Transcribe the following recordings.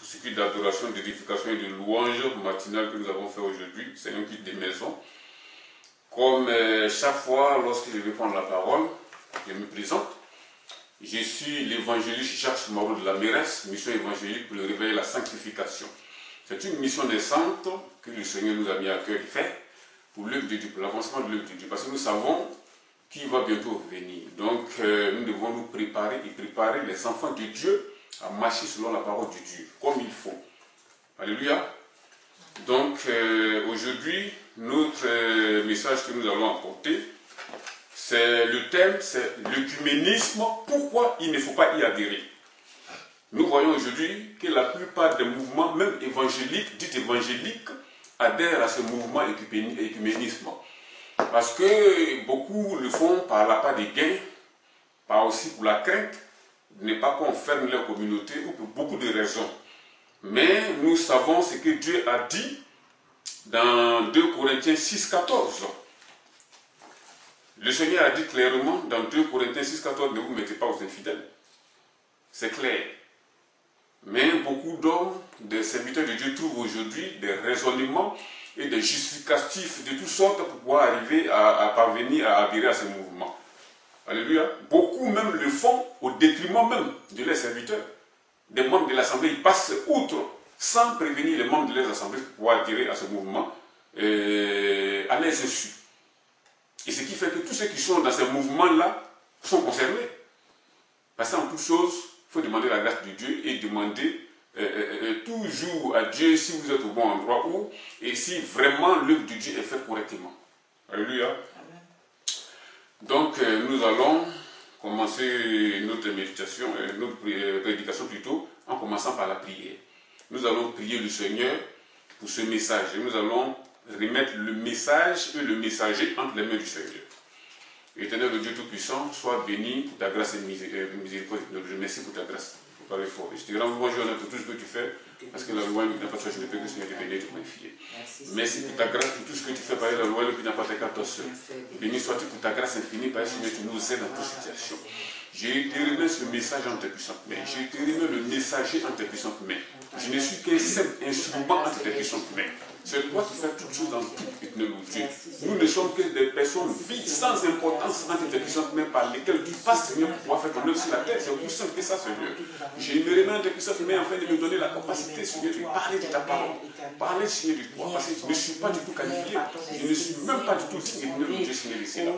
ce qui est d'adoration, d'édification et de louange matinale que nous avons fait aujourd'hui. C'est un culte des maisons. Comme chaque fois, lorsque je vais prendre la parole, je me présente. Je suis l'évangéliste Jacques Marot de la Mérès, mission évangélique pour le réveil et la sanctification. C'est une mission naissante que le Seigneur nous a mis à cœur de faire pour l'œuvre de Dieu, pour l'avancement de l'œuvre de Dieu. Parce que nous savons qu'il va bientôt venir. Donc nous devons nous préparer et préparer les enfants de Dieu à marcher selon la parole de Dieu, comme il faut. Alléluia. Donc aujourd'hui, notre message que nous allons apporter, le thème, c'est l'œcuménisme, pourquoi il ne faut pas y adhérer. Nous voyons aujourd'hui que la plupart des mouvements, même évangéliques, dits évangéliques, adhèrent à ce mouvement œcuménisme. Parce que beaucoup le font par la part des gains, par aussi pour la crainte de ne pas qu'on ferme leur communauté ou pour beaucoup de raisons. Mais nous savons ce que Dieu a dit dans 2 Corinthiens 6,14. Le Seigneur a dit clairement dans 2 Corinthiens 6,14, ne vous mettez pas aux infidèles. C'est clair. Mais beaucoup d'hommes, des serviteurs de Dieu, trouvent aujourd'hui des raisonnements et des justificatifs de toutes sortes pour pouvoir arriver à parvenir à adhérer à ce mouvement. Alléluia. Beaucoup même le font au détriment même de leurs serviteurs. Des membres de l'Assemblée, ils passent outre sans prévenir les membres de leurs assemblées pour pouvoir adhérer à ce mouvement à leurs insus. Et ce qui fait que tous ceux qui sont dans ce mouvement-là sont concernés. Parce qu'en toute chose, il faut demander la grâce de Dieu et demander toujours à Dieu si vous êtes au bon endroit et si vraiment l'œuvre de Dieu est faite correctement. Alléluia. Amen. Donc nous allons commencer notre méditation, notre prédication plutôt, en commençant par la prière. Nous allons prier le Seigneur pour ce message et nous allons remettre le message et le messager entre les mains du Seigneur. Éternel Dieu Tout-Puissant, sois béni pour ta grâce et miséricorde. Je merci pour ta grâce. Pour parler fort. Je te rends louange pour tout ce que tu fais, parce que la loi n'a pas choisi de paix, que le Seigneur te bénisse et te magnifier. Merci pour ta grâce, pour tout ce que tu fais par la loi, qui n'a pas tes 14 heures. Béni sois-tu pour ta grâce infinie, parce que tu nous aides dans toute situation. Je te remets ce message en tes puissantes mains. Je te remets le messager en tes puissantes mains. Je ne suis qu'un simple instrument entre tes puissantes mains. C'est toi qui fais toutes choses dans toute technologie. Nous ne sommes que des personnes vides, sans importance entre tes puissantes mains par lesquelles tu passes, Seigneur, pour pouvoir faire ton œuvre sur la terre. C'est aussi simple que ça, Seigneur. Je me remets en tes puissantes mains afin de me donner la capacité, Seigneur, de parler de ta parole. Parler, Seigneur, de toi. Parce que je ne suis pas du tout qualifié. Je ne suis même pas du tout digne de Dieu, Seigneur, ici là.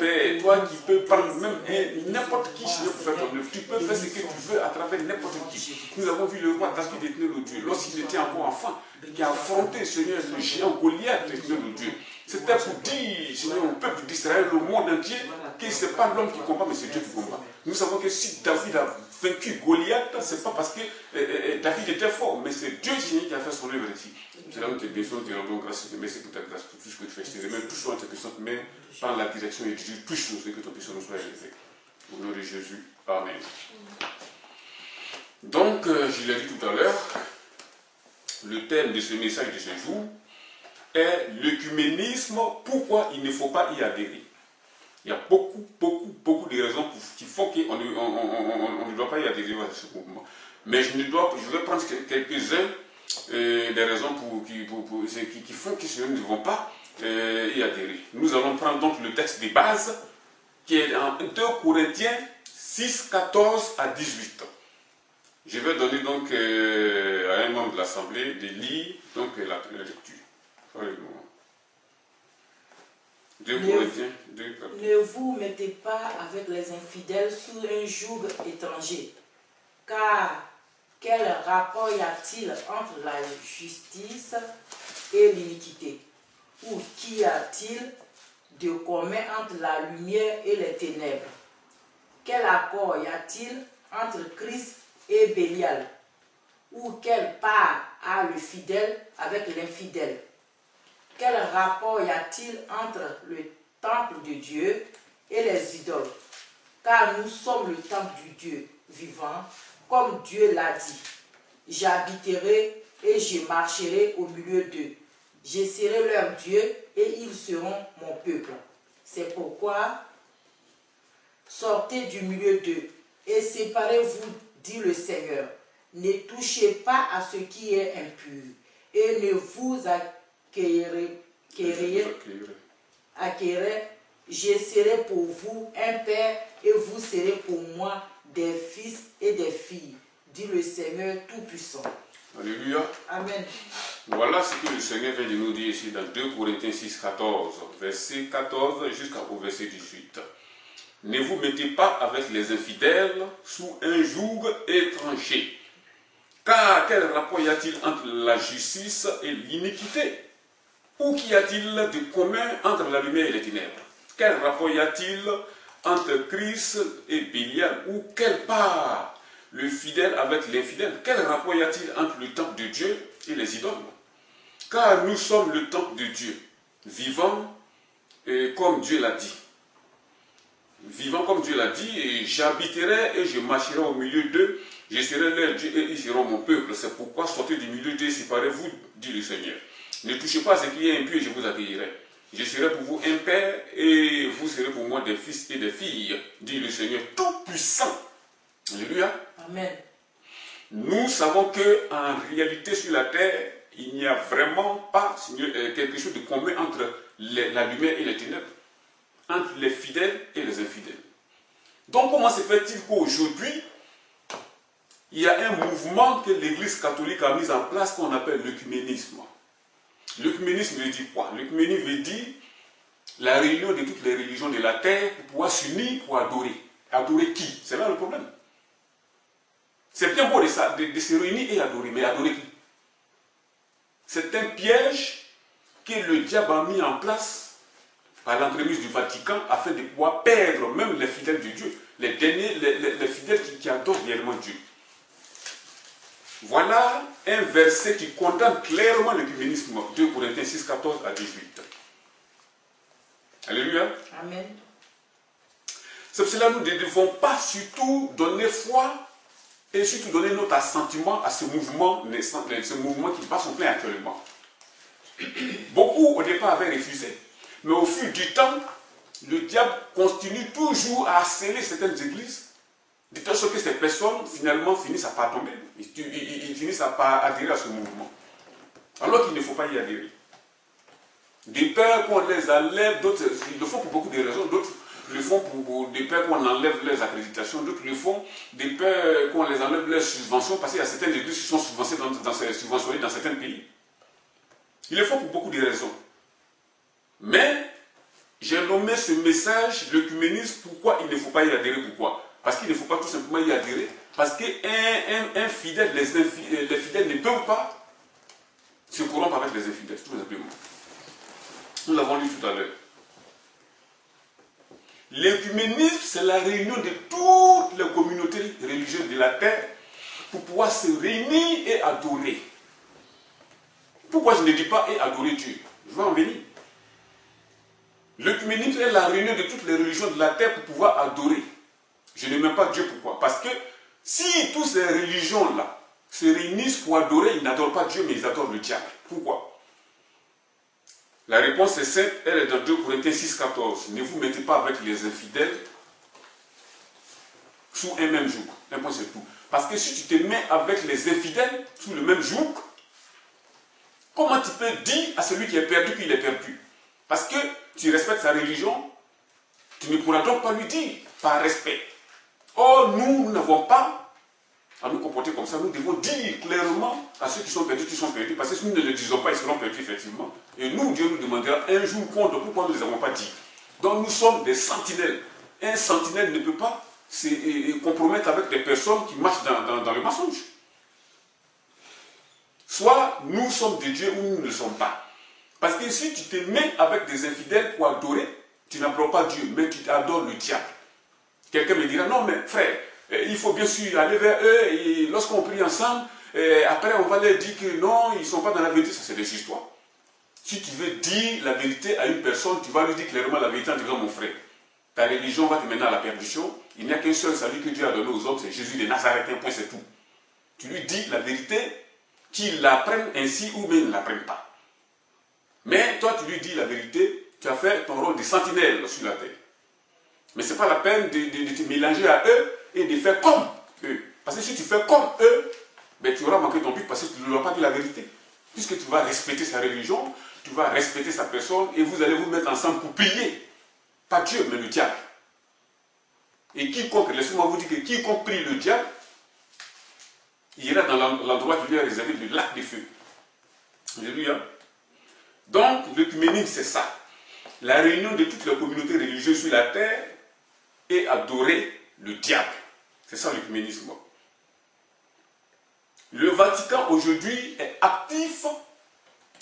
Père, toi qui peux prendre même n'importe qui, Seigneur, pour faire ton œuvre. Tu peux faire ce que tu veux à travers n'importe qui. Nous avons vu le roi David éternel au Dieu, lorsqu'il était encore enfant, qui a affronté, Seigneur, le géant Goliath, éternel au Dieu. C'était pour dire, Seigneur, au peuple d'Israël, au monde entier, que ce n'est pas l'homme qui combat, mais c'est Dieu qui combat. Nous savons que si David a vaincu Goliath, ce n'est pas parce que David était fort, mais c'est Dieu, Seigneur, qui a fait son œuvre ici. C'est là où tu es béni, te rendons grâce, merci pour ta grâce, pour tout ce que tu fais. Je te remets tout sur tes puissantes mains, par la direction et Dieu, touche-nous, que ton puissance nous soit élevé. Au nom de Jésus, Amen. Donc, je l'ai dit tout à l'heure, le thème de ce message de ce jour est l'œcuménisme, pourquoi il ne faut pas y adhérer. Il y a beaucoup de raisons qui font qu'on ne doit pas y adhérer à ce mouvement. Mais je vais prendre quelques-uns des raisons qui font que nous ne devons pas y adhérer. Nous allons prendre donc le texte de base qui est en 2 Corinthiens 6, 14 à 18. Je vais donner donc à un membre de l'Assemblée de lire donc, la lecture. Ne vous mettez pas avec les infidèles sous un joug étranger, car quel rapport y a-t-il entre la justice et l'iniquité? Ou qu'y a-t-il de commun entre la lumière et les ténèbres? Quel accord y a-t-il entre Christ et Bélial? Ou quelle part a le fidèle avec l'infidèle? Quel rapport y a-t-il entre le temple de Dieu et les idoles? Car nous sommes le temple du Dieu vivant, comme Dieu l'a dit. J'habiterai et je marcherai au milieu d'eux. Je serai leur Dieu et ils seront mon peuple. C'est pourquoi sortez du milieu d'eux et séparez-vous, dit le Seigneur. ne touchez pas à ce qui est impur, et ne vous acquérez, je serai pour vous un père, et vous serez pour moi des fils et des filles, dit le Seigneur Tout-Puissant. Alléluia. Amen. Voilà ce que le Seigneur vient de nous dire ici dans 2 Corinthiens 6, 14, verset 14 jusqu'au verset 18. Ne vous mettez pas avec les infidèles sous un joug étranger. Car quel rapport y a-t-il entre la justice et l'iniquité? Ou qu'y a-t-il de commun entre la lumière et les ténèbres? Quel rapport y a-t-il entre Christ et Bélial? Ou quelle part le fidèle avec l'infidèle? Quel rapport y a-t-il entre le temple de Dieu et les idoles? Car nous sommes le temple de Dieu, vivant comme Dieu l'a dit. Vivant comme Dieu l'a dit, et j'habiterai et je marcherai au milieu d'eux, je serai leur Dieu et ils seront mon peuple. C'est pourquoi sortez du milieu d'eux, séparez-vous, dit le Seigneur. Ne touchez pas à ce qui est impur et je vous accueillerai. Je serai pour vous un père et vous serez pour moi des fils et des filles, dit le Seigneur Tout-Puissant. Alléluia. Amen. Nous savons qu'en réalité sur la terre, il n'y a vraiment pas quelque chose de commun entre la lumière et les ténèbres, entre les fidèles et les infidèles. Donc comment se fait-il qu'aujourd'hui, il y a un mouvement que l'Église catholique a mis en place qu'on appelle l'œcuménisme? L'œcuménisme veut dire quoi? L'œcuménisme veut dire la réunion de toutes les religions de la terre pour pouvoir s'unir pour adorer. Adorer qui? C'est là le problème. C'est bien beau de se réunir et adorer, mais adorer qui? C'est un piège que le diable a mis en place par l'entremise du Vatican afin de pouvoir perdre même les fidèles de Dieu, les derniers, les fidèles qui adorent réellement Dieu. Voilà un verset qui condamne clairement l'œcuménisme, 2 Corinthiens 6, 14 à 18. Alléluia. Amen. C'est pour cela que nous ne devons pas surtout donner foi et surtout donner notre assentiment à ce mouvement naissant, ce mouvement qui bat son plein actuellement. Beaucoup au départ avaient refusé, mais au fil du temps, le diable continue toujours à harceler certaines églises, de telle sorte que ces personnes finalement finissent à pas tomber, ils finissent à pas adhérer à ce mouvement, alors qu'il ne faut pas y adhérer. Des peurs qu'on les enlève, d'autres ils le font pour beaucoup de raisons, d'autres le font pour des peurs qu'on enlève leurs accréditations, d'autres le font des peurs qu'on les enlève leurs subventions, parce qu'il y a certaines églises qui sont subventionnées dans certains pays. Ils le font pour beaucoup de raisons. Mais j'ai nommé ce message l'œcuménisme. Pourquoi il ne faut pas y adhérer? Pourquoi? Parce qu'il ne faut pas tout simplement y adhérer. Parce qu'un fidèle, les fidèles ne peuvent pas se corrompre avec les infidèles, tout simplement. Nous l'avons lu tout à l'heure. L'œcuménisme, c'est la réunion de toutes les communautés religieuses de la terre pour pouvoir se réunir et adorer. Pourquoi je ne dis pas et adorer Dieu? Je vais en venir. L'œcuménisme est la réunion de toutes les religions de la terre pour pouvoir adorer. Je ne mets pas Dieu. Pourquoi? Parce que si toutes ces religions-là se réunissent pour adorer, ils n'adorent pas Dieu, mais ils adorent le diable. Pourquoi? La réponse est simple, elle est dans 2 Corinthiens 6, 14. Ne vous mettez pas avec les infidèles sous un même joug. Un point, c'est tout. Parce que si tu te mets avec les infidèles sous le même joug, comment tu peux dire à celui qui est perdu qu'il est perdu? Parce que tu respectes sa religion, tu ne pourras donc pas lui dire par respect. Or, nous n'avons pas à nous comporter comme ça. Nous devons dire clairement à ceux qui sont perdus qu'ils sont perdus. Parce que si nous ne le disons pas, ils seront perdus effectivement. Et nous, Dieu nous demandera un jour compte pourquoi nous ne les avons pas dit. Donc nous sommes des sentinelles. Un sentinelle ne peut pas se compromettre avec des personnes qui marchent dans le mensonge. Soit nous sommes de Dieu ou nous ne le sommes pas. Parce que si tu te mets avec des infidèles pour adorer, tu n'adores pas Dieu, mais tu adores le diable. Quelqu'un me dira, non mais frère, il faut bien sûr aller vers eux, et lorsqu'on prie ensemble, après on va leur dire que non, ils ne sont pas dans la vérité, ça c'est des histoires. Si tu veux dire la vérité à une personne, tu vas lui dire clairement la vérité en disant, mon frère, ta religion va te mener à la perdition, il n'y a qu'un seul salut que Dieu a donné aux hommes, c'est Jésus de Nazareth, un point c'est tout. Tu lui dis la vérité, qu'ils l'apprennent ainsi ou bien ils ne l'apprennent pas. Mais toi tu lui dis la vérité, tu as fait ton rôle de sentinelle sur la terre. Mais ce n'est pas la peine de te mélanger à eux et de faire comme eux. Parce que si tu fais comme eux, ben, tu auras manqué ton but parce que tu ne lui as pas dit la vérité. Puisque tu vas respecter sa religion, tu vas respecter sa personne, et vous allez vous mettre ensemble pour prier. Pas Dieu, mais le diable. Et quiconque, laissez-moi vous dire que quiconque prie le diable, il ira dans l'endroit qui lui est réservé, le lac de feu. Alléluia. Donc, l'œcuménisme, c'est ça. La réunion de toutes les communautés religieuses sur la terre et adorer le diable. C'est ça l'œcuménisme. Le Vatican aujourd'hui est actif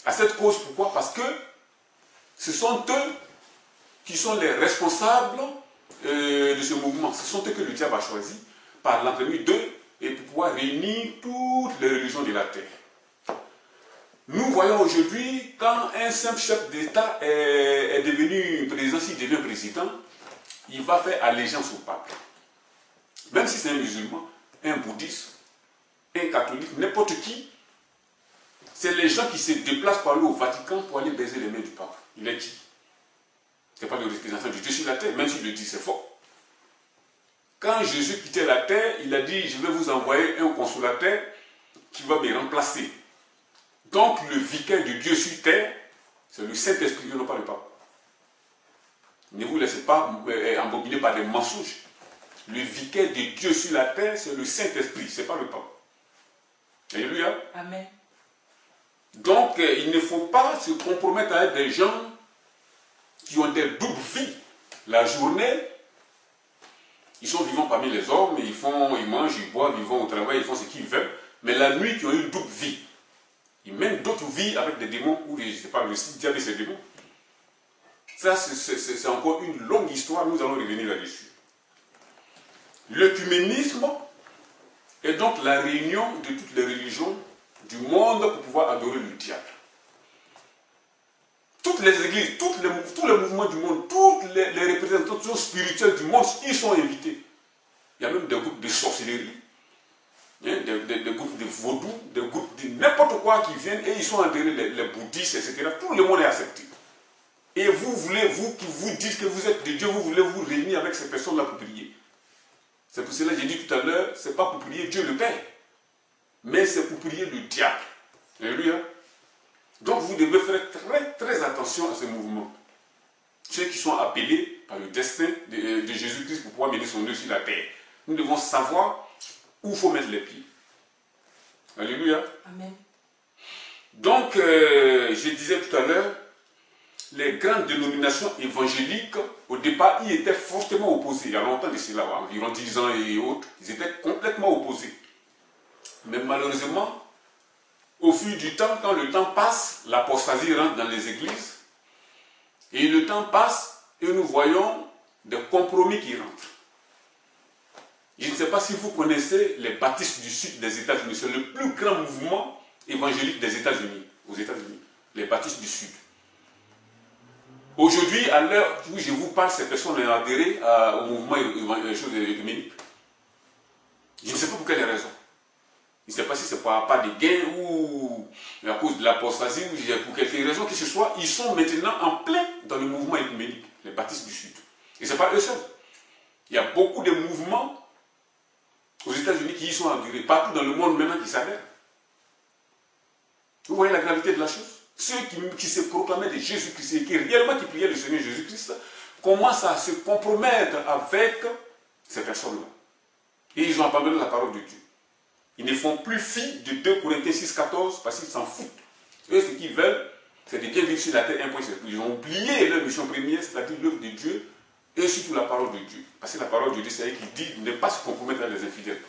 à cette cause. Pourquoi? Parce que ce sont eux qui sont les responsables de ce mouvement. Ce sont eux que le diable a choisi par l'entremise d'eux et pour pouvoir réunir toutes les religions de la terre. Nous voyons aujourd'hui, quand un simple chef d'État est devenu président, s'il devient président, il va faire allégeance au pape. Même si c'est un musulman, un bouddhiste, un catholique, n'importe qui, c'est les gens qui se déplacent pour aller au Vatican pour aller baiser les mains du pape. Il est qui? Ce n'est pas le représentant de Dieu sur la terre, même s'il le dit, c'est faux. Quand Jésus quittait la terre, il a dit, je vais vous envoyer un consolateur qui va me remplacer. Donc le vicaire de Dieu sur terre, c'est le Saint-Esprit, non pas le pape. Ne vous laissez pas embobiner par des mensonges. Le vicaire de Dieu sur la terre, c'est le Saint-Esprit, ce n'est pas le pape. Alléluia. Amen. Donc il ne faut pas se compromettre avec des gens qui ont des doubles vies. La journée, ils sont vivants parmi les hommes, ils mangent, ils boivent, ils vont au travail, ils font ce qu'ils veulent. Mais la nuit, qui ont une double vie. Ils mènent d'autres vies avec des démons, ou je ne sais pas, le diable et ses démons. Ça, c'est encore une longue histoire, nous allons revenir là-dessus. L'œcuménisme est donc la réunion de toutes les religions du monde pour pouvoir adorer le diable. Toutes les églises, tous les mouvements du monde, toutes les représentations spirituelles du monde, ils sont invités. Il y a même des groupes de sorcellerie, des groupes de vaudou, des groupes de n'importe quoi qui viennent et ils sont adhérés, les bouddhistes, etc. Tout le monde est accepté. Et vous voulez, vous qui vous dites que vous êtes de Dieu, vous voulez vous réunir avec ces personnes-là pour prier. C'est pour cela que j'ai dit tout à l'heure, ce n'est pas pour prier Dieu le Père, mais c'est pour prier le diable. Alléluia. Donc vous devez faire très très attention à ce mouvement. Ceux qui sont appelés par le destin de Jésus-Christ pour pouvoir mener son œuvre sur la terre. Nous devons savoir où il faut mettre les pieds. Alléluia. Amen. Donc, je disais tout à l'heure, les grandes dénominations évangéliques, au départ, y étaient fortement opposées. Il y a longtemps de cela, environ 10 ans et autres, ils étaient complètement opposés. Mais malheureusement, au fil du temps, quand le temps passe, l'apostasie rentre dans les églises, et le temps passe, et nous voyons des compromis qui rentrent. Je ne sais pas si vous connaissez les baptistes du sud des États-Unis. C'est le plus grand mouvement évangélique des États-Unis, aux États-Unis, les baptistes du sud. Aujourd'hui, à l'heure où je vous parle, ces personnes ont adhéré au mouvement œcuménique. Je ne sais pas pour quelle raison. Je ne sais pas si c'est pas des gains ou à cause de l'apostasie ou pour quelque raison que ce soit. Ils sont maintenant en plein dans le mouvement œcuménique, les baptistes du sud. Et ce n'est pas eux seuls. Il y a beaucoup de mouvements aux États-Unis qui y sont adhérés, partout dans le monde maintenant qui s'adhèrent. Vous voyez la gravité de la chose? Ceux qui se proclamaient de Jésus-Christ et qui réellement qui priaient le Seigneur Jésus-Christ commencent à se compromettre avec ces personnes-là. Et ils ont abandonné la parole de Dieu. Ils ne font plus fi de 2 Corinthiens 6, 14 parce qu'ils s'en foutent. Eux, ce qu'ils veulent, c'est de bien vivre sur la terre, un point, c'est tout. Ils ont oublié leur mission première, c'est-à-dire l'œuvre de Dieu, et surtout la parole de Dieu. Parce que la parole de Dieu, c'est elle qui dit de ne pas se compromettre avec les infidèles.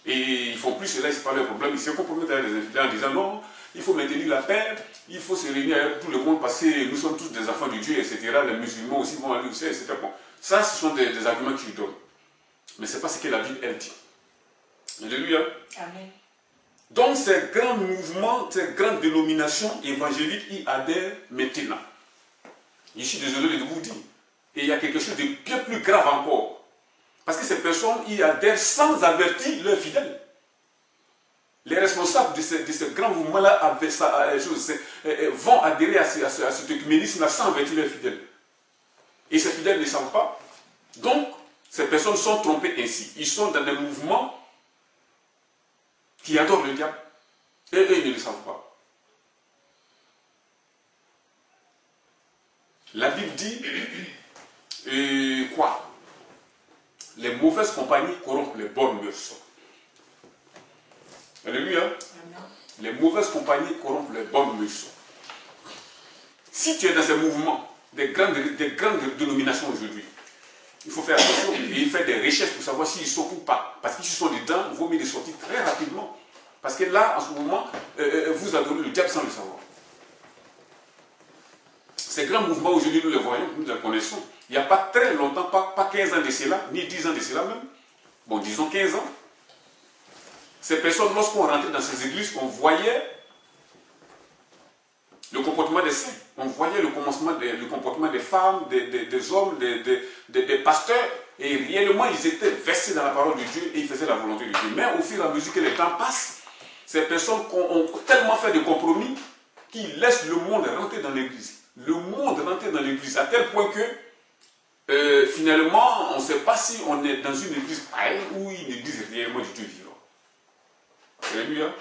Et ils ne font plus cela, ce n'est pas leur problème. Ils se compromettent avec les infidèles en disant non, il faut maintenir la paix, il faut se réunir avec tout le monde parce que nous sommes tous des enfants de Dieu, etc. Les musulmans aussi vont aller aussi, etc. Bon, ça, ce sont des arguments qu'ils donnent. Mais ce n'est pas ce que la Bible, elle dit. Alléluia. Amen. Donc ces grands mouvements, ces grandes dénominations évangéliques y adhèrent maintenant. Je suis désolé de vous dire. Et il y a quelque chose de bien plus grave encore. Parce que ces personnes y adhèrent sans avertir leurs fidèles. Les responsables de ce grand mouvement-là vont adhérer à cet œcuménisme sans avertir leurs fidèles. Et ces fidèles ne savent pas. Donc, ces personnes sont trompées ainsi. Ils sont dans des mouvements qui adorent le diable. Et eux, ils ne le savent pas. La Bible dit, quoi? Les mauvaises compagnies corrompent les bonnes mœurs. Alléluia. Les mauvaises compagnies corrompent les bonnes mœurs. Si tu es dans ces mouvements, des grandes dénominations aujourd'hui, il faut faire attention et faire des recherches pour savoir s'ils sont ou pas. Parce qu'ils sont dedans, il vaut mieux les sortir très rapidement. Parce que là, en ce moment, vous adorez le diable sans le savoir. Ces grands mouvements, aujourd'hui, nous les voyons, nous les connaissons. Il n'y a pas très longtemps, pas 15 ans de cela, ni 10 ans de cela même. Bon, disons 15 ans. Ces personnes, lorsqu'on rentrait dans ces églises, on voyait le comportement des saints. On voyait le comportement des femmes, des hommes, des pasteurs. Et réellement, ils étaient versés dans la parole de Dieu et ils faisaient la volonté de Dieu. Mais au fur et à mesure que le temps passe, ces personnes ont tellement fait de compromis qu'ils laissent le monde rentrer dans l'église. Le monde rentrer dans l'église à tel point que finalement, on ne sait pas si on est dans une église pareille ou une église réellement du Dieu vivant. Alléluia.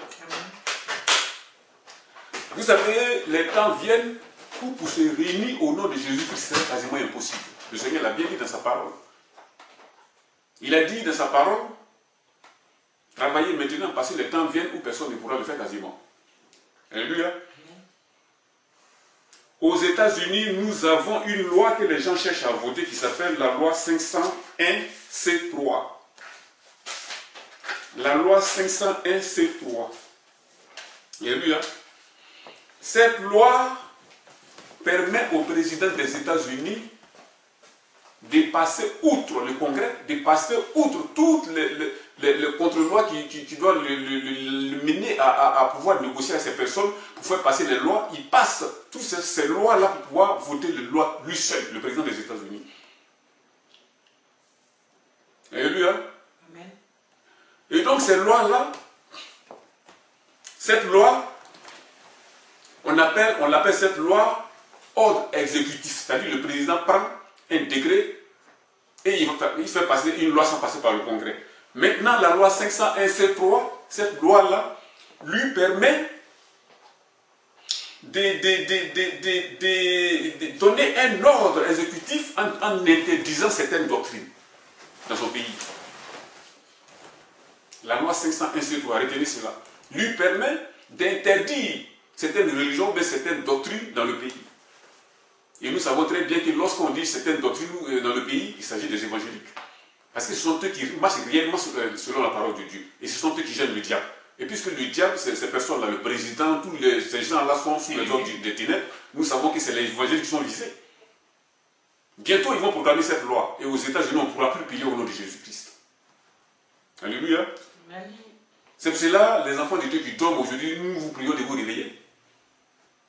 Vous savez, les temps viennent où pour se réunir au nom de Jésus-Christ, c'est quasiment impossible. Le Seigneur l'a bien dit dans sa parole. Il a dit dans sa parole, travaillez maintenant parce que les temps viennent où personne ne pourra le faire quasiment. Alléluia. Aux États-Unis, nous avons une loi que les gens cherchent à voter qui s'appelle la loi 501C3. La loi 501C3. Alléluia. Cette loi permet au président des États-Unis de passer outre le Congrès, de passer outre toutes les contre-lois qui doivent le mener à pouvoir négocier avec ces personnes pour faire passer les lois. Il passe toutes ces lois-là pour pouvoir voter les lois lui seul, le président des États-Unis. Alléluia. Amen. Et donc ces lois-là, cette loi, on l'appelle cette loi ordre exécutif, c'est-à-dire le président prend un décret et il fait passer une loi sans passer par le Congrès. Maintenant, la loi 501C3, cette loi-là, lui permet de donner un ordre exécutif en interdisant certaines doctrines dans son pays. La loi 501C3, retenez cela, lui permet d'interdire certaines religions, mais certaines doctrines dans le pays. Et nous savons très bien que lorsqu'on dit certaines doctrines dans le pays, il s'agit des évangéliques. Parce que ce sont eux qui marchent réellement selon la parole de Dieu. Et ce sont eux qui gênent le diable. Et puisque le diable, ces personnes-là, le président, ces gens-là sont sous les ordres des ténèbres, nous savons que c'est les évangéliques qui sont visés. Bientôt, ils vont proclamer cette loi. Et aux États-Unis, on ne pourra plus prier au nom de Jésus-Christ. Alléluia. Amen. C'est pour cela, les enfants de Dieu qui dorment aujourd'hui, nous vous prions de vous réveiller.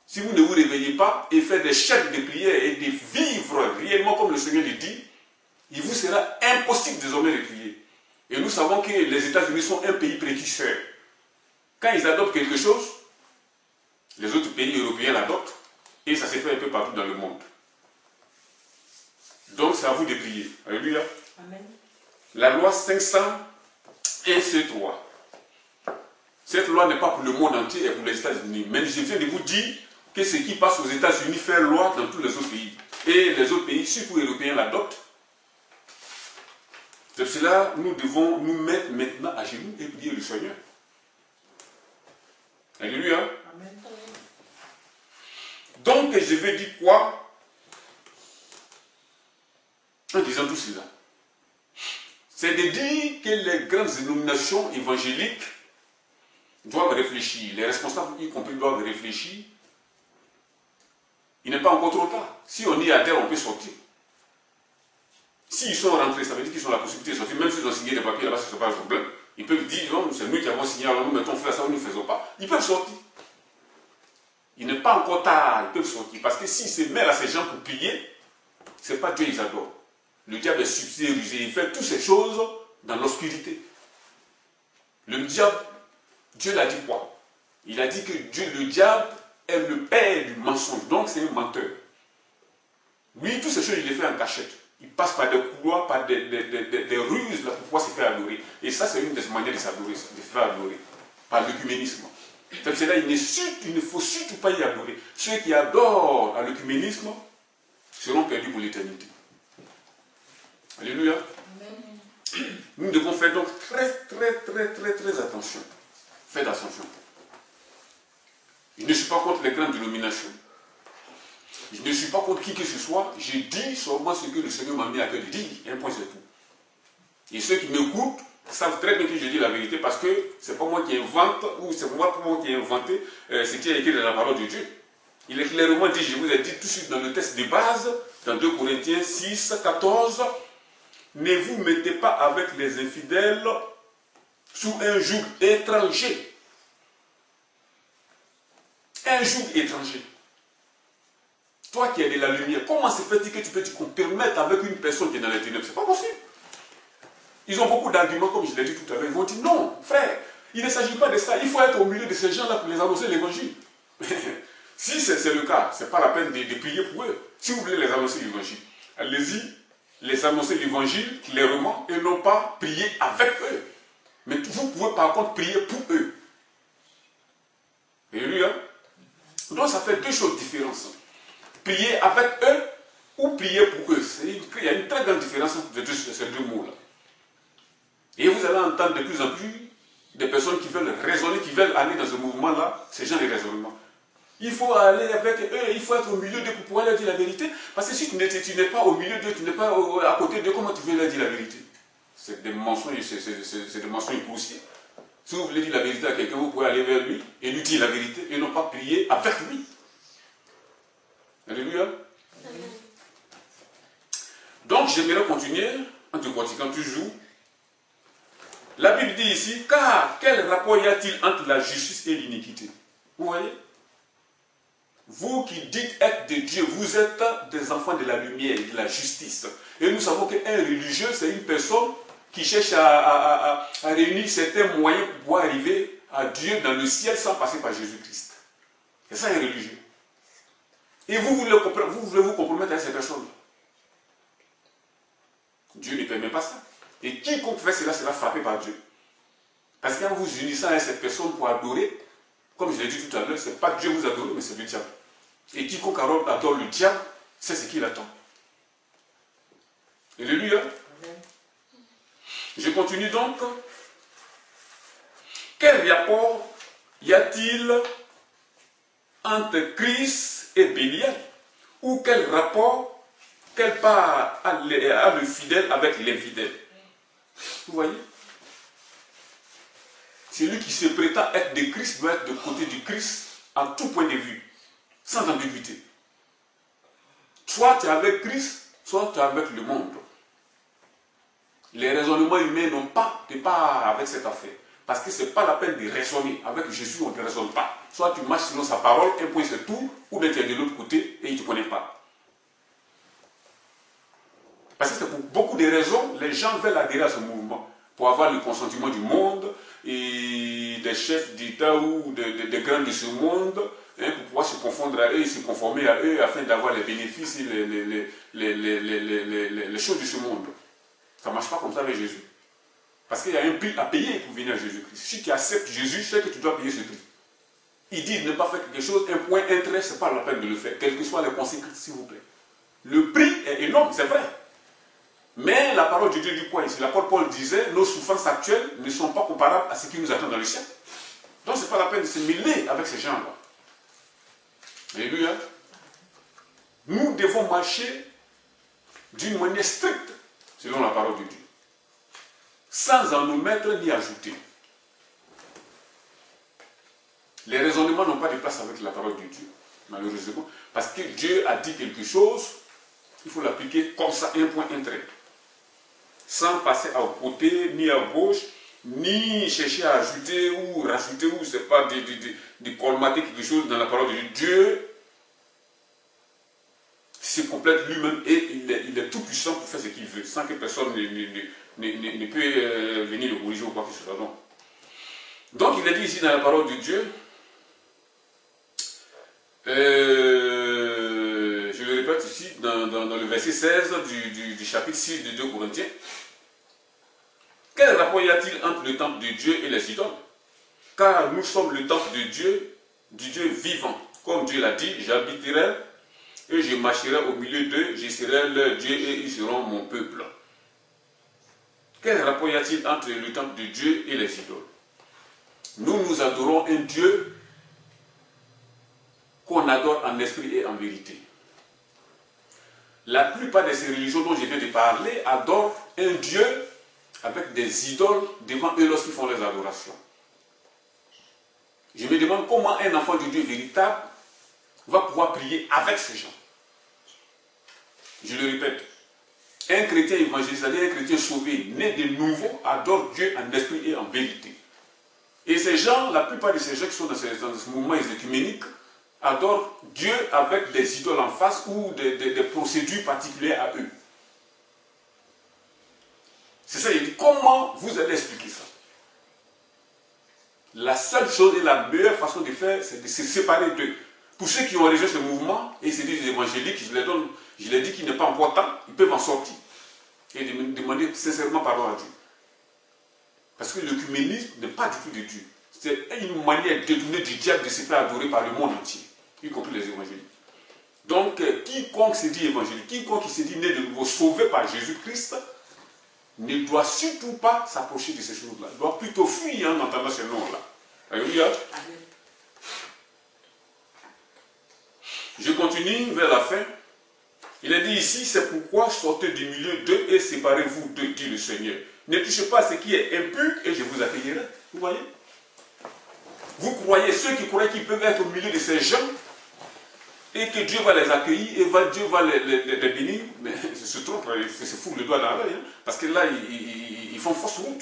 Si vous ne vous réveillez pas et faites des chèques de prière et de vivre réellement comme le Seigneur le dit, il vous sera impossible désormais de prier. Et nous savons que les États-Unis sont un pays précurseur. Quand ils adoptent quelque chose, les autres pays européens l'adoptent et ça s'est fait un peu partout dans le monde. Donc c'est à vous de prier. Alléluia. Amen. La loi 501C3. Cette loi n'est pas pour le monde entier et pour les États-Unis. Mais je viens de vous dire que ce qui passe aux États-Unis fait loi dans tous les autres pays. Et les autres pays, surtout européens, l'adoptent. C'est pour cela nous devons nous mettre maintenant à genoux et prier le Seigneur. Alléluia. Amen. Donc je vais dire quoi en disant tout cela? C'est de dire que les grandes dénominations évangéliques doivent réfléchir. Les responsables y compris doivent réfléchir. Il n'est pas encore trop tard. Si on y adhère, on peut sortir. S'ils sont rentrés, ça veut dire qu'ils ont la possibilité de sortir. Même s'ils ont signé des papiers là-bas, ce n'est pas un problème. Ils peuvent dire, non, c'est nous qui avons signé, alors nous mettons fin à ça, nous ne faisons pas. Ils peuvent sortir. Il n'est pas encore tard, ils peuvent sortir. Parce que s'ils se mêlent à ces gens pour prier, ce n'est pas Dieu qu'ils adorent. Le diable est subtil et rusé. Il fait toutes ces choses dans l'obscurité. Le diable, Dieu l'a dit quoi? Il a dit que le diable est le père du mensonge. Donc c'est un menteur. Lui, toutes ces choses, il les fait en cachette. Il passe par des couloirs, par des ruses là, pour pouvoir se faire adorer. Et ça, c'est une des manières de s'adorer, de se faire adorer. par l'œcuménisme. C'est là, il ne faut surtout pas y adorer. Ceux qui adorent à l'œcuménisme seront perdus pour l'éternité. Alléluia. Nous devons faire donc très attention. Faites attention. Je ne suis pas contre les grandes dénominations. Je ne suis pas contre qui que ce soit. Je dis seulement ce que le Seigneur m'a mis à cœur de dire. Un point, c'est tout. Et ceux qui m'écoutent savent très bien que je dis la vérité parce que c'est pas moi qui invente ou c'est moi qui ai inventé ce qui est écrit dans la parole de Dieu. Il est clairement dit, je vous ai dit tout de suite dans le texte de base, dans 2 Corinthiens 6, 14, ne vous mettez pas avec les infidèles sous un joug étranger. Un joug étranger. Toi qui es de la lumière, comment se fait-il que tu peux te permettre avec une personne qui est dans les ténèbres? C'est pas possible. Ils ont beaucoup d'arguments, comme je l'ai dit tout à l'heure. Ils vont dire non, frère, il ne s'agit pas de ça. Il faut être au milieu de ces gens-là pour les annoncer l'évangile. Si c'est le cas, ce n'est pas la peine de prier pour eux. Si vous voulez les annoncer l'évangile, allez-y, les annoncer l'évangile clairement et non pas prier avec eux. Mais vous pouvez par contre prier pour eux. Alléluia. Donc ça fait deux choses différentes. Prier avec eux ou prier pour eux. Il y a une très grande différence entre ces deux mots-là. Et vous allez entendre de plus en plus des personnes qui veulent raisonner, qui veulent aller dans ce mouvement-là, ces gens de raisonnement. Il faut aller avec eux, il faut être au milieu d'eux pour pouvoir leur dire la vérité. Parce que si tu n'es pas au milieu d'eux, tu n'es pas à côté d'eux, comment tu veux leur dire la vérité? C'est des mensonges, c'est des mensonges grossiers. Si vous voulez dire la vérité à quelqu'un, vous pouvez aller vers lui et lui dire la vérité et non pas prier avec lui. Alléluia. Amen. Donc j'aimerais continuer en te pratiquant toujours. La Bible dit ici, car quel rapport y a-t-il entre la justice et l'iniquité? Vous voyez? Vous qui dites être de Dieu, vous êtes des enfants de la lumière et de la justice. Et nous savons qu'un religieux, c'est une personne qui cherche à réunir certains moyens pour pouvoir arriver à Dieu dans le ciel sans passer par Jésus-Christ. C'est ça un religieux. Et vous voulez vous compromettre avec ces personnes. Dieu ne permet pas ça. Et quiconque fait cela sera frappé par Dieu. Parce qu'en vous unissant à cette personne pour adorer, comme je l'ai dit tout à l'heure, ce n'est pas Dieu vous adore, mais c'est le diable. Et quiconque adore le diable, c'est ce qu'il attend. Alléluia. Je continue donc. Quel rapport y a-t-il entre Christ et Bélial? Ou quel rapport, quelle part a le fidèle avec l'infidèle? Vous voyez? Celui qui se prétend être de Christ doit être de côté du Christ en tout point de vue, sans ambiguïté. Soit tu es avec Christ, soit tu es avec le monde. Les raisonnements humains n'ont pas de part avec cette affaire. Parce que ce n'est pas la peine de raisonner. Avec Jésus, on ne raisonne pas. Soit tu marches selon sa parole, un point c'est tout, ou bien tu es de l'autre côté et il ne te connaît pas. Parce que c'est pour beaucoup de raisons, les gens veulent adhérer à ce mouvement. Pour avoir le consentement du monde et des chefs d'État ou des grands de ce monde, hein, pour pouvoir se confondre à eux et se conformer à eux afin d'avoir les bénéfices et les choses de ce monde. Ça ne marche pas comme ça avec Jésus. Parce qu'il y a un prix à payer pour venir à Jésus-Christ. Si tu acceptes Jésus, c'est que tu dois payer ce prix. Il dit de ne pas faire quelque chose, un point, un trait, ce n'est pas la peine de le faire, quelles que soient les conséquences, s'il vous plaît. Le prix est énorme, c'est vrai. Mais la parole de Dieu dit quoi ici? L'apôtre Paul disait, nos souffrances actuelles ne sont pas comparables à ce qui nous attend dans le ciel. Donc ce n'est pas la peine de se mêler avec ces gens-là. Alléluia. Nous devons marcher d'une manière stricte, selon la parole de Dieu, sans en omettre ni ajouter. Les raisonnements n'ont pas de place avec la parole de Dieu, malheureusement, parce que Dieu a dit quelque chose, il faut l'appliquer comme ça, un point, un trait. Sans passer à côté, ni à gauche, ni chercher à ajouter ou rajouter, ou c'est pas de colmater quelque chose dans la parole de Dieu. Dieu se complète lui-même et il est tout puissant pour faire ce qu'il veut, sans que personne ne peut venir le corriger ou quoi que ce soit. Donc il est dit ici dans la parole de Dieu, je le répète ici, dans le verset 16 du chapitre 6 de 2 Corinthiens. Quel rapport y a-t-il entre le temple de Dieu et les idoles? car nous sommes le temple de Dieu, du Dieu vivant. Comme Dieu l'a dit, j'habiterai et je marcherai au milieu d'eux, je serai leur Dieu et ils seront mon peuple. Quel rapport y a-t-il entre le temple de Dieu et les idoles? Nous adorons un Dieu qu'on adore en esprit et en vérité. La plupart de ces religions dont je viens de parler adorent un Dieu avec des idoles devant eux lorsqu'ils font leurs adorations. Je me demande comment un enfant de Dieu véritable va pouvoir prier avec ces gens. Je le répète, un chrétien évangélisé, un chrétien sauvé, né de nouveau, adore Dieu en esprit et en vérité. Et ces gens, la plupart de ces gens qui sont dans ce mouvement œcuménique, adorent Dieu avec des idoles en face ou des procédures particulières à eux. C'est ça, il dit, comment vous allez expliquer ça? La seule chose et la meilleure façon de faire, c'est de se séparer d'eux. Pour ceux qui ont rejoint ce mouvement, et c'est des évangéliques, je leur dis qu'il n'est pas important, ils peuvent en sortir. Et demander sincèrement pardon à Dieu. Parce que l'œcuménisme n'est pas du tout de Dieu. C'est une manière détournée du diable de se faire adorer par le monde entier, y compris les évangéliques. Donc, quiconque se dit évangélique, quiconque qui se dit né de nouveau, sauvé par Jésus-Christ, ne doit surtout pas s'approcher de ces choses-là. Il doit plutôt fuir en entendant ces noms-là. Alléluia. Je continue vers la fin. Il est dit ici, c'est pourquoi sortez du milieu d'eux et séparez-vous d'eux, dit le Seigneur. Ne touchez pas à ce qui est impur et je vous accueillerai. Vous voyez? Vous croyez, ceux qui croient qu'ils peuvent être au milieu de ces gens et que Dieu va les accueillir et Dieu va les bénir, mais ils se trompent, ils se foutent le doigt dans l'œil, hein, parce que là, ils font fausse route.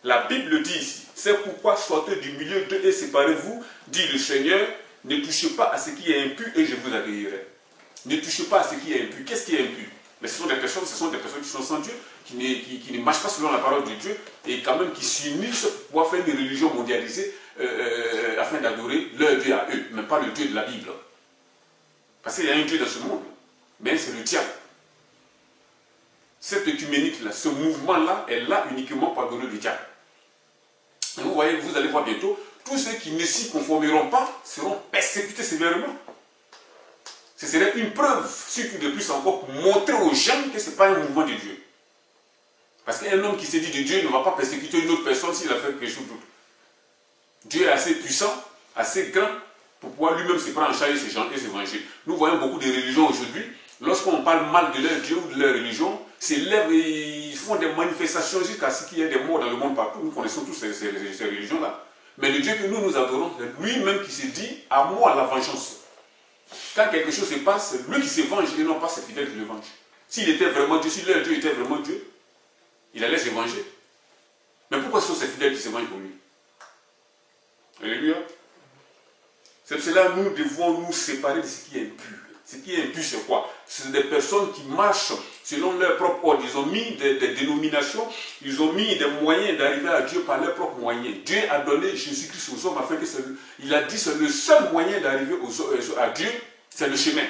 La Bible dit ici, c'est pourquoi sortez du milieu d'eux et séparez-vous, dit le Seigneur, ne touchez pas à ce qui est impur et je vous accueillerai. Ne touchez pas à ce qui est impur. Qu'est-ce qui est impur? Mais ce sont des personnes qui sont sans Dieu, qui ne marchent pas selon la parole de Dieu et quand même qui s'unissent pour pouvoir faire une religion mondialisée afin d'adorer leur Dieu à eux, mais pas le Dieu de la Bible. Parce qu'il y a un Dieu dans ce monde, mais c'est le diable. Cette œcuménique-là, ce mouvement-là est là uniquement pour adorer le diable. Et vous voyez, vous allez voir bientôt, tous ceux qui ne s'y conformeront pas seront persécutés sévèrement. Ce serait une preuve, surtout de plus encore, pour montrer aux gens que ce n'est pas un mouvement de Dieu. Parce qu'un homme qui se dit de Dieu ne va pas persécuter une autre personne s'il a fait quelque chose d'autre. Dieu est assez puissant, assez grand, pour pouvoir lui-même se prendre en charge ces gens et s'évangéliser. Nous voyons beaucoup de religions aujourd'hui, lorsqu'on parle mal de leur Dieu ou de leur religion, s'élèvent et ils font des manifestations jusqu'à ce qu'il y ait des morts dans le monde partout. Nous connaissons tous ces religions-là. Mais le Dieu que nous adorons, c'est lui-même qui se dit à moi la vengeance. Quand quelque chose se passe, c'est lui qui se venge et non pas ses fidèles qui le vengent. S'il était vraiment Dieu, si leur Dieu était vraiment Dieu, il allait se venger. Mais pourquoi ce sont ses fidèles qui se vengent pour lui? Alléluia. C'est pour cela que nous devons nous séparer de ce qui est impur. Ce qui est impur, c'est quoi? Ce sont des personnes qui marchent selon leur propre ordre. Ils ont mis des dénominations, ils ont mis des moyens d'arriver à Dieu par leurs propres moyens. Dieu a donné Jésus-Christ aux hommes afin que il a dit que c'est le seul moyen d'arriver à Dieu, c'est le chemin.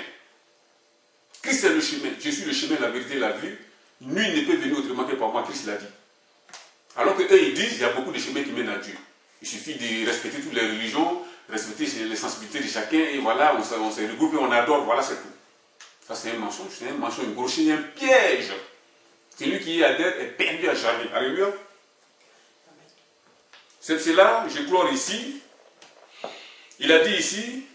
Christ est le chemin. Je suis le chemin, la vérité, la vie. Nul ne peut venir autrement que par moi, Christ l'a dit. Alors que eux, ils disent qu'il y a beaucoup de chemins qui mènent à Dieu. Il suffit de respecter toutes les religions, respecter les sensibilités de chacun, et voilà, on se regroupe et on adore, voilà, c'est tout. Ça, c'est un mensonge, un gros un piège. Celui qui y adhère est perdu à jamais. Alléluia. C'est cela, je clore ici. Il a dit ici,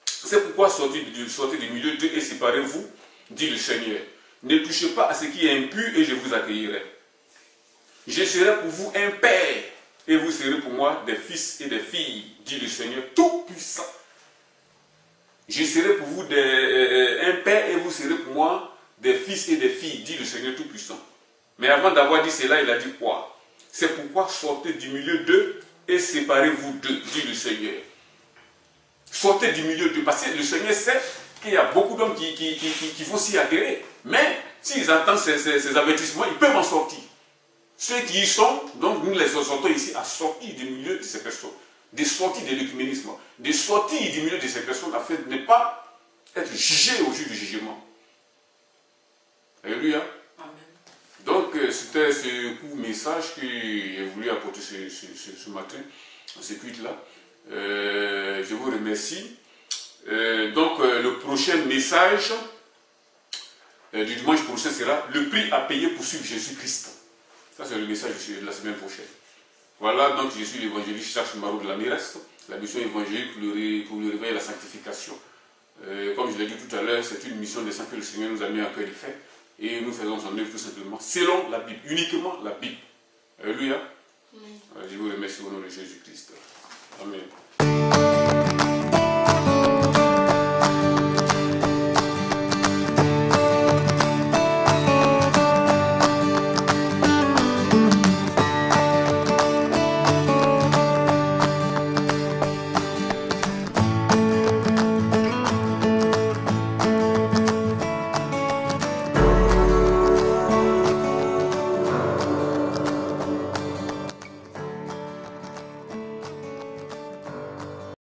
c'est pourquoi sortez du milieu d'eux et séparez-vous, dit le Seigneur. Ne touchez pas à ce qui est impur et je vous accueillerai. Je serai pour vous un père et vous serez pour moi des fils et des filles, dit le Seigneur Tout-Puissant. Je serai pour vous un père et vous serez pour moi des fils et des filles, dit le Seigneur Tout-Puissant. Mais avant d'avoir dit cela, il a dit quoi? C'est pourquoi sortez du milieu d'eux et séparez-vous d'eux, dit le Seigneur. Sortez du milieu d'eux, parce que le Seigneur sait qu'il y a beaucoup d'hommes qui vont s'y adhérer. Mais s'ils entendent ces avertissements, ils peuvent en sortir. Ceux qui y sont, donc nous les exhortons ici à sortir du milieu de ces personnes, de sortir de l'œcuménisme, de sortir du milieu de ces personnes afin de ne pas être jugés au jour du jugement. Alléluia. Amen. Donc, c'était ce court message que j'ai voulu apporter ce matin, dans ce culte-là. Je vous remercie. Donc, le prochain message du dimanche prochain sera le prix à payer pour suivre Jésus-Christ. Ça, c'est le message de la semaine prochaine. Voilà, donc je suis l'évangéliste Charles Marou de la Méreste, la mission évangélique pour le réveil et la sanctification. Comme je l'ai dit tout à l'heure, c'est une mission de sang que le Seigneur nous a mis à cœur de faire. Et nous faisons son œuvre tout simplement selon la Bible, uniquement la Bible. Alléluia. Je vous remercie au nom de Jésus-Christ. Amen.